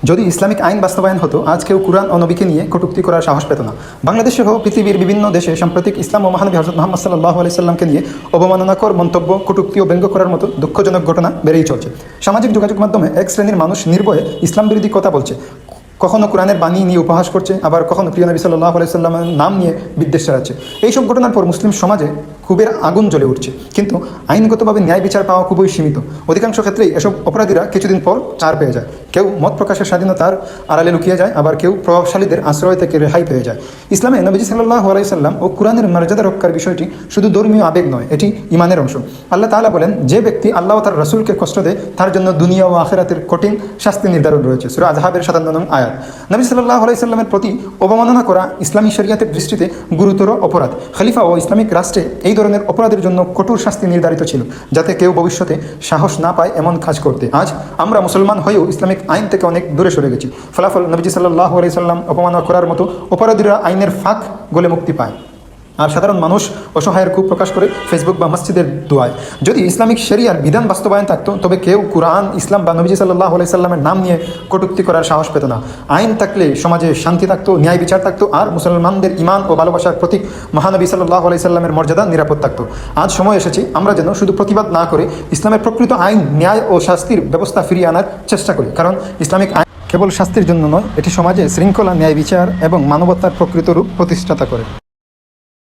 যদি ইসলামিক আইন বাস্তবায়ন হতো, আজ কেউ কুরআন ও নবীকে নিয়ে কটূক্তি করার সাহস পেত না। বাংলাদেশে সহ পৃথিবীর বিভিন্ন দেশে সাম্প্রতিক ইসলাম ও মহানবী হযরত মুহাম্মদ সাল্লাল্লাহু আলাইহি সাল্লামকে নিয়ে অবমাননাকর মন্তব্য, কটূক্তি ও ব্যঙ্গ করার মতো দুঃখজনক ঘটনা বেড়েই চলছে। সামাজিক যোগাযোগ মাধ্যমে এক শ্রেণীর মানুষ নির্ভয়ে ইসলাম বিরোধী কথা বলছে, কখনো কোরআনের বাণী নিয়ে উপহাস করছে, আবার কখনো প্রিয় নবী সাল্লাল্লাহু আলাইহি সাল্লামের নাম নিয়ে বিদ্বেষ ছড়াচ্ছে। এইসব ঘটনার পর মুসলিম সমাজে ক্ষোভের আগুন জ্বলে উঠছে, কিন্তু আইনগতভাবে ন্যায় বিচার পাওয়া খুবই সীমিত। অধিকাংশ ক্ষেত্রেই এসব অপরাধীরা কিছুদিন পর ছাড় পেয়ে যায়। কেউ মত প্রকাশের স্বাধীনতার আড়ালে লুকিয়ে যায়, আবার কেউ প্রভাবশালীদের আশ্রয় থেকে রেহাই পেয়ে যায়। ইসলামে নবীজি সাল্লাল্লাহু আলাইহি সাল্লাম ও কোরআনের মর্যাদা রক্ষার বিষয়টি শুধু ধর্মীয় আবেগ নয়, এটি ঈমানের অংশ। আল্লাহ তাআলা বলেন, যে ব্যক্তি আল্লাহ ও তার রাসূলকে কষ্ট দেয়, তার জন্য দুনিয়া ও আখিরাতের কঠিন শাস্তি নির্ধারণ রয়েছে। সূরা আযহাবের 57 নং আয়াত। নবী সাল্লাল্লাহু আলাইহি সাল্লামের প্রতি অবমাননা করা ইসলামী শরিয়াতের দৃষ্টিতে গুরুতর অপরাধ। খলিফা ও ইসলামিক রাষ্ট্রে এই ধরনের অপরাধের জন্য কঠোর শাস্তি নির্ধারিত ছিল, যাতে কেউ ভবিষ্যতে সাহস না পায় এমন কাজ করতে। আজ আমরা মুসলমান হয়েও ইসলামিক আইন থেকে অনেক দূরে সরে গেছি। ফলাফল, নবীজি সাল্লাল্লাহু আলাইহি সাল্লাম অপমাননা করার মতো অপরাধীরা আইনের ফাঁক গলে মুক্তি পায়, আর সাধারণ মানুষ অসহায়ের ক্ষোভ প্রকাশ করে ফেসবুক বা মসজিদের দোয়ায়। যদি ইসলামিক শরিয়ার বিধান বাস্তবায়ন থাকতো, তবে কেউ কুরআন, ইসলাম বা নবীজি সাল্লাল্লাহু আলাইহি সাল্লামের নাম নিয়ে কটূক্তি করার সাহস পেত না। আইন থাকলে সমাজে শান্তি থাকতো, ন্যায় বিচার থাকতো, আর মুসলমানদের ঈমান ও ভালোবাসার প্রতীক মহানবী সাল্লাল্লাহু আলাইহি সাল্লামের মর্যাদা নিরাপদ থাকতো। আজ সময় এসেছে আমরা যেন শুধু প্রতিবাদ না করে ইসলামের প্রকৃত আইন, ন্যায় ও শাস্তির ব্যবস্থা ফিরিয়ে আনার চেষ্টা করি। কারণ ইসলামিক আইন কেবল শাস্তির জন্য নয়, এটি সমাজে শৃঙ্খলা, ন্যায় বিচার এবং মানবতার প্রকৃত রূপ প্রতিষ্ঠাতা করে।